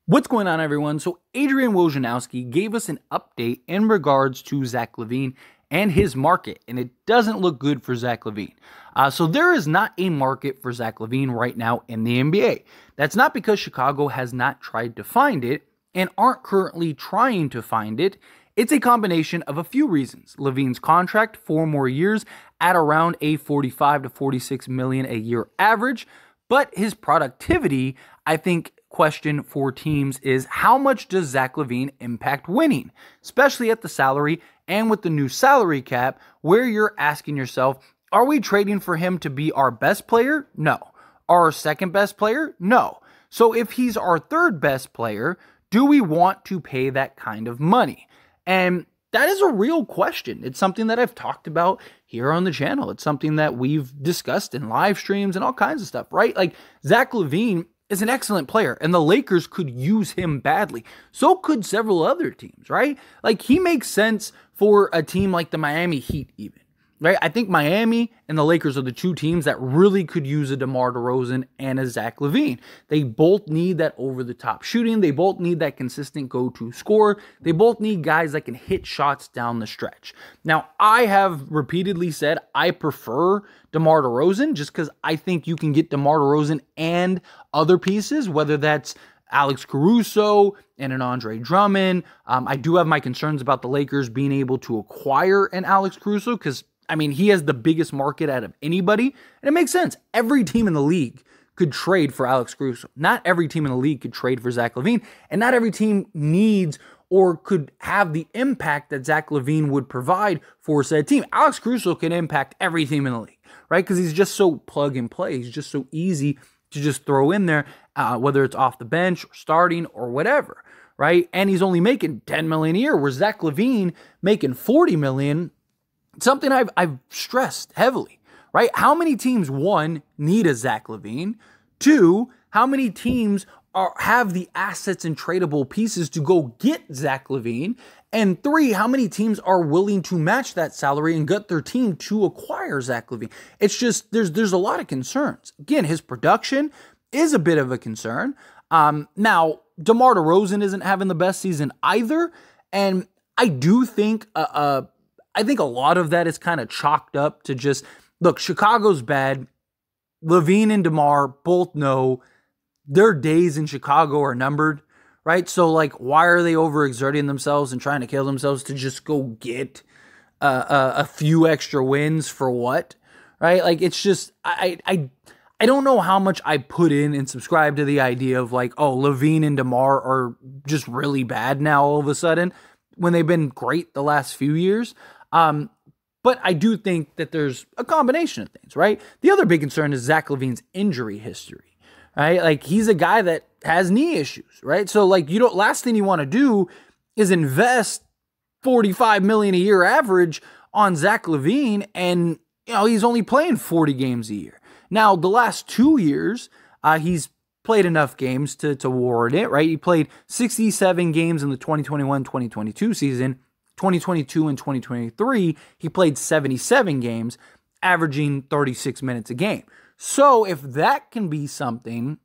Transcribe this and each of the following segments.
What's going on, everyone? So Adrian Wojnarowski gave us an update in regards to Zach Lavine and his market, and it doesn't look good for Zach Lavine. So there is not a market for Zach Lavine right now in the NBA. That's not because Chicago has not tried to find it and aren't currently trying to find it. It's a combination of a few reasons. Lavine's contract, 4 more years at around a 45 to 46 million a year average, but his productivity, I think, question for teams is how much does Zach Lavine impact winning, especially at the salary and with the new salary cap, where you're asking yourself, are we trading for him to be our best player? No. Our second best player? No. So if he's our third best player, do we want to pay that kind of money? And that is a real question. It's something that I've talked about here on the channel. It's something that we've discussed in live streams and all kinds of stuff, right? Like Zach Lavine is an excellent player, and the Lakers could use him badly. So could several other teams, right? Like, he makes sense for a team like the Miami Heat even, right? I think Miami and the Lakers are the two teams that really could use a DeMar DeRozan and a Zach Lavine. They both need that over-the-top shooting. They both need that consistent go-to score. They both need guys that can hit shots down the stretch. Now, I have repeatedly said I prefer DeMar DeRozan just because I think you can get DeMar DeRozan and other pieces, whether that's Alex Caruso and an Andre Drummond. I do have my concerns about the Lakers being able to acquire an Alex Caruso because, I mean, he has the biggest market out of anybody, and it makes sense. Every team in the league could trade for Alex Caruso. Not every team in the league could trade for Zach Lavine, and not every team needs or could have the impact that Zach Lavine would provide for said team. Alex Caruso can impact every team in the league, right? Because he's just so plug and play. He's just so easy to just throw in there, whether it's off the bench or starting or whatever, right? And he's only making $10 million a year, where Zach Lavine making $40 million. Something I've stressed heavily, right? How many teams, one, need a Zach Lavine? Two, how many teams have the assets and tradable pieces to go get Zach Lavine? And three, how many teams are willing to match that salary and get their team to acquire Zach Lavine? It's just, there's a lot of concerns. Again, his production is a bit of a concern. Now, DeMar DeRozan isn't having the best season either. And I do think, I think a lot of that is kind of chalked up to just, look, Chicago's bad. Lavine and DeMar both know their days in Chicago are numbered, right? So, like, why are they overexerting themselves and trying to kill themselves to just go get a few extra wins for what, right? Like, it's just, I don't know how much I put in and subscribe to the idea of, like, oh, Lavine and DeMar are just really bad now all of a sudden when they've been great the last few years. But I do think that there's a combination of things, right? The other big concern is Zach Lavine's injury history, right? Like, he's a guy that has knee issues, right? So, like, last thing you want to do is invest $45 million a year average on Zach Lavine, and, you know, he's only playing 40 games a year. Now, the last 2 years, he's played enough games to warrant it, right? He played 67 games in the 2021-2022 season. 2022 and 2023, he played 77 games, averaging 36 minutes a game. So if that can be something,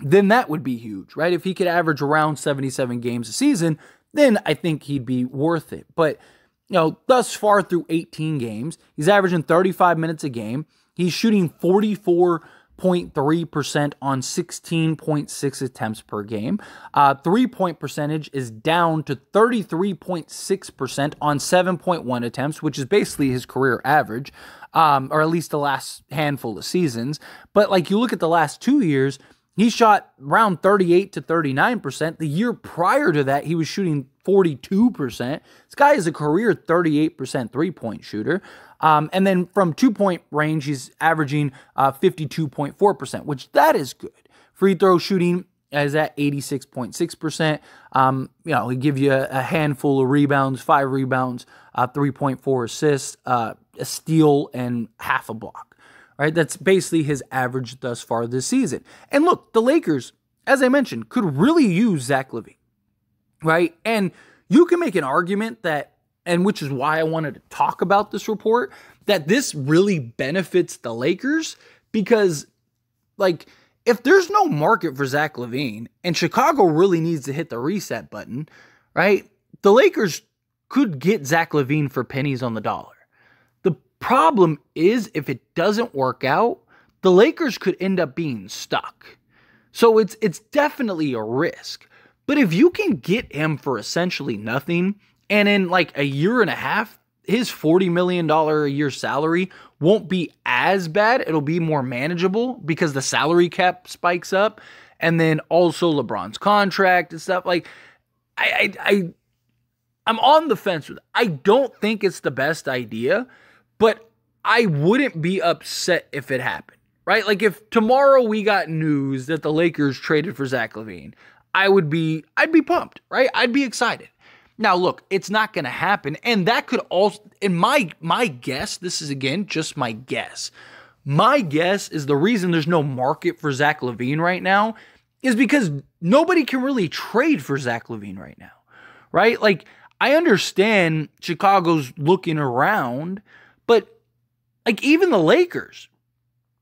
then that would be huge, right? If he could average around 77 games a season, then I think he'd be worth it. But, you know, thus far through 18 games, he's averaging 35 minutes a game. He's shooting 44.3% on 16.6 attempts per game. 3-point percentage is down to 33.6% on 7.1 attempts, which is basically his career average, or at least the last handful of seasons. But, like, you look at the last 2 years, he shot around 38 to 39%. The year prior to that, he was shooting 42%. This guy is a career 38% three-point shooter. And then from 2-point range, he's averaging 52.4%, which that is good. Free throw shooting is at 86.6%. You know, he give you a handful of rebounds, 5 rebounds, 3.4 assists, a steal, and half a block. Right? That's basically his average thus far this season. And look, the Lakers, as I mentioned, could really use Zach Lavine, right? And you can make an argument that, and which is why I wanted to talk about this report, that this really benefits the Lakers because, like, if there's no market for Zach Lavine and Chicago really needs to hit the reset button, right? The Lakers could get Zach Lavine for pennies on the dollar. The problem is if it doesn't work out, the Lakers could end up being stuck. So it's definitely a risk. But if you can get him for essentially nothing, and in like a year and a half, his $40 million a year salary won't be as bad. It'll be more manageable because the salary cap spikes up. And then also LeBron's contract and stuff. Like, I'm on the fence with it. I don't think it's the best idea, but I wouldn't be upset if it happened, right? Like if tomorrow we got news that the Lakers traded for Zach Lavine, I'd be pumped, right? I'd be excited. Now, look, it's not going to happen, and that could also, in my guess, this is, again, just my guess. My guess is the reason there's no market for Zach Lavine right now is because nobody can really trade for Zach Lavine right now, right? Like, I understand Chicago's looking around, but, like, even the Lakers,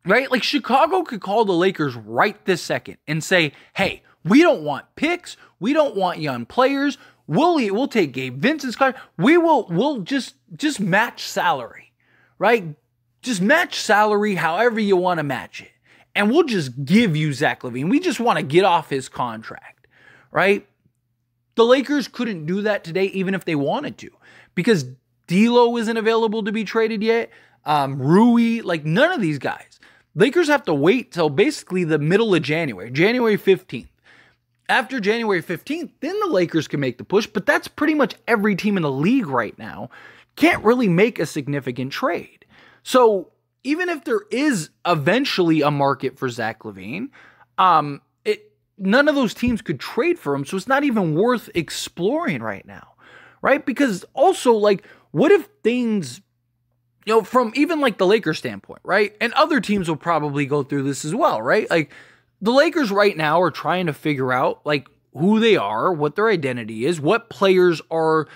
right? Like, Chicago could call the Lakers right this second and say, hey, we don't want picks, we don't want young players, We'll take Gabe Vincent's card. We'll just match salary, right? Just match salary however you want to match it. And we'll just give you Zach Lavine. We just want to get off his contract, right? The Lakers couldn't do that today even if they wanted to because D'Lo isn't available to be traded yet. Rui, like none of these guys. Lakers have to wait till basically the middle of January, January 15th. After January 15th, then the Lakers can make the push, but that's pretty much every team in the league right now. Can't really make a significant trade. So even if there is eventually a market for Zach Lavine, none of those teams could trade for him, so it's not even worth exploring right now, right? Because also, like, what if things, from even like the Lakers standpoint, right? And other teams will probably go through this as well, right? Like, the Lakers right now are trying to figure out like who they are, what their identity is, what players are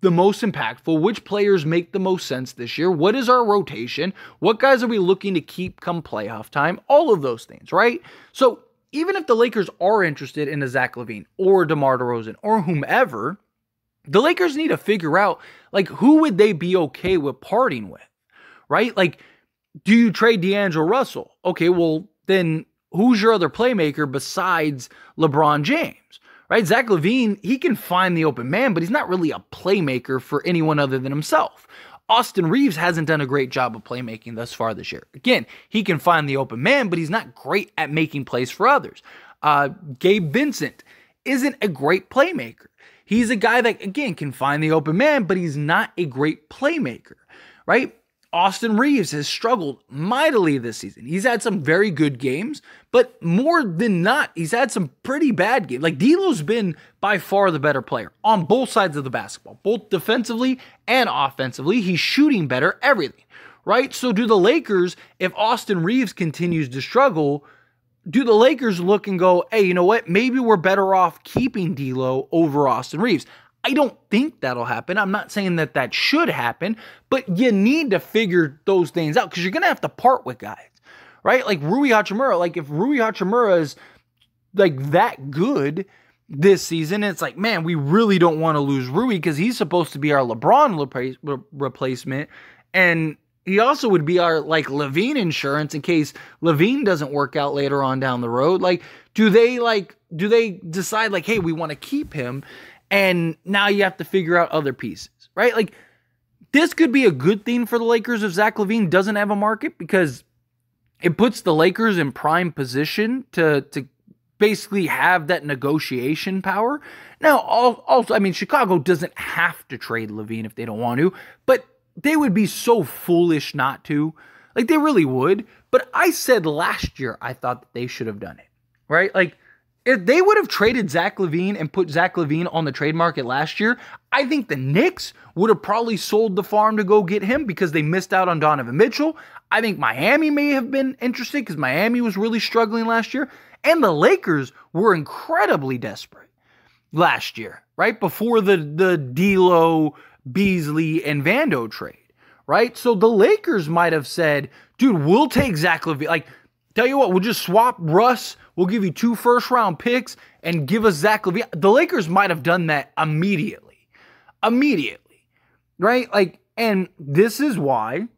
the most impactful, which players make the most sense this year, what is our rotation, what guys are we looking to keep come playoff time, all of those things, right? So even if the Lakers are interested in a Zach Lavine or DeMar DeRozan or whomever, the Lakers need to figure out like who would they be okay with parting with, right? Like, do you trade D'Angelo Russell? Okay, well then who's your other playmaker besides LeBron James, right? Zach Lavine, he can find the open man, but he's not really a playmaker for anyone other than himself. Austin Reeves hasn't done a great job of playmaking thus far this year. Again, he can find the open man, but he's not great at making plays for others. Gabe Vincent isn't a great playmaker. He's a guy that, again, can find the open man, but he's not a great playmaker, right? Austin Reeves has struggled mightily this season. He's had some very good games, but more than not, he's had some pretty bad games. Like, D'Lo's been by far the better player on both sides of the basketball, both defensively and offensively. He's shooting better, everything, right? So do the Lakers, if Austin Reeves continues to struggle, do the Lakers look and go, hey, you know what? Maybe we're better off keeping D'Lo over Austin Reeves. I don't think that'll happen. I'm not saying that should happen, but you need to figure those things out because you're going to have to part with guys, right? Like Rui Hachimura, like if Rui Hachimura is like that good this season, it's like, man, we really don't want to lose Rui because he's supposed to be our LeBron replacement. And he also would be our like Lavine insurance in case Lavine doesn't work out later on down the road. Like, do they decide like, hey, we want to keep him? And now you have to figure out other pieces, right? Like, this could be a good thing for the Lakers if Zach Lavine doesn't have a market because it puts the Lakers in prime position to basically have that negotiation power. Now, also, I mean, Chicago doesn't have to trade Lavine if they don't want to, but they would be so foolish not to. Like, they really would. But I said last year I thought that they should have done it, right? Like, if they would have traded Zach Lavine and put Zach Lavine on the trade market last year, I think the Knicks would have probably sold the farm to go get him because they missed out on Donovan Mitchell. I think Miami may have been interested because Miami was really struggling last year. And the Lakers were incredibly desperate last year, right? Before the D'Lo, Beasley, and Vando trade, right? So the Lakers might have said, dude, we'll take Zach Lavine. Like, tell you what, we'll just swap Russ. We'll give you 2 first-round picks and give us Zach Lavine. The Lakers might have done that immediately. Immediately. Right? Like, and this is why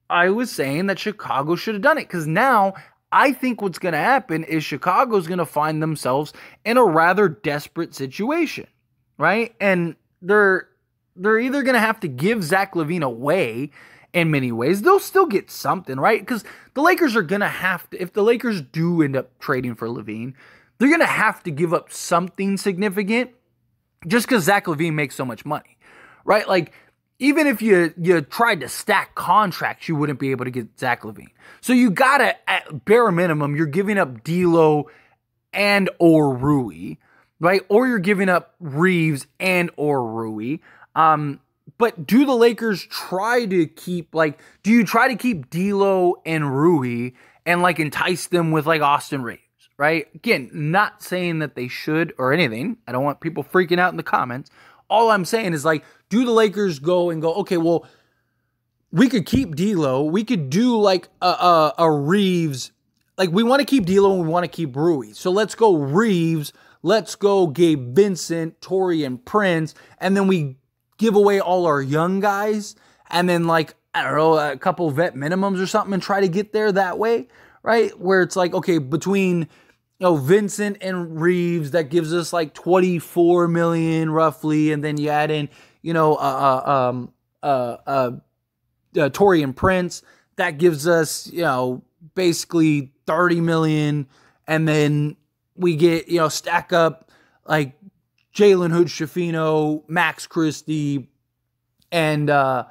I was saying that Chicago should have done it. Because now I think what's going to happen is Chicago's going to find themselves in a rather desperate situation. Right? And they're either going to have to give Zach Lavine away in many ways. They'll still get something, right? Because the Lakers are going to have to, if the Lakers do end up trading for Lavine, they're going to have to give up something significant just because Zach Lavine makes so much money, right? Like, even if you tried to stack contracts, you wouldn't be able to get Zach Lavine. So you got to, at bare minimum, you're giving up D'Lo and or Rui, right? Or you're giving up Reeves and or Rui. But do the Lakers try to keep, like, do you try to keep D'Lo and Rui and, like, entice them with, like, Austin Reeves, right? Again, not saying that they should or anything. I don't want people freaking out in the comments. All I'm saying is, like, do the Lakers go, okay, well, we could keep D'Lo. We could do, like, a Reeves. Like, we want to keep D'Lo and we want to keep Rui. So let's go Reeves. Let's go Gabe Vincent, Taurean Prince, and then we give away all our young guys, and then, like, I don't know, a couple vet minimums or something, and try to get there that way, right? Where it's like, okay, between, Vincent and Reeves, that gives us like 24 million roughly, and then you add in, Taurean Prince, that gives us, basically 30 million, and then we get, stack up like Jalen Hood-Schifino, Max Christie, and a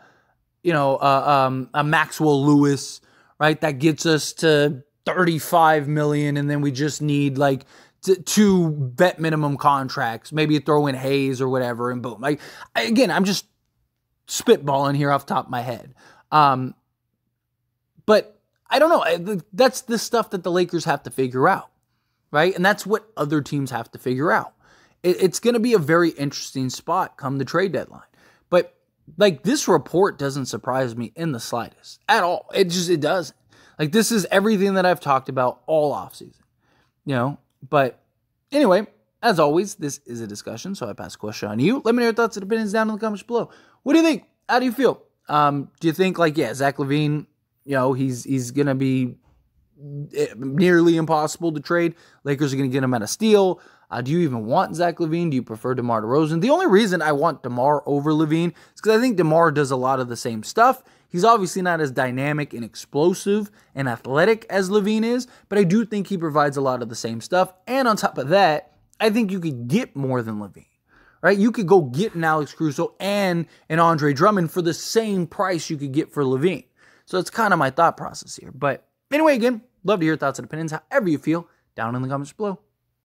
Maxwell Lewis, right? That gets us to 35 million, and then we just need like 2 vet minimum contracts. Maybe you throw in Hayes or whatever, and boom. Like, again, I'm just spitballing here off the top of my head. But I don't know. That's the stuff that the Lakers have to figure out, right? And that's what other teams have to figure out. It's going to be a very interesting spot come the trade deadline. But, like, this report doesn't surprise me in the slightest at all. It doesn't. Like, this is everything that I've talked about all offseason, But anyway, as always, this is a discussion, so I pass the question on to you. Let me know your thoughts and opinions down in the comments below. What do you think? How do you feel? Do you think, like, Zach Lavine, he's going to be nearly impossible to trade? Lakers are going to get him at a steal. Do you even want Zach Lavine? Do you prefer DeMar DeRozan? The only reason I want DeMar over Lavine is because I think DeMar does a lot of the same stuff. He's obviously not as dynamic and explosive and athletic as Lavine is, but I do think he provides a lot of the same stuff. And on top of that, I think you could get more than Lavine, right? You could go get an Alex Caruso and an Andre Drummond for the same price you could get for Lavine. So it's kind of my thought process here. But anyway, again, love to hear your thoughts and opinions, however you feel, down in the comments below.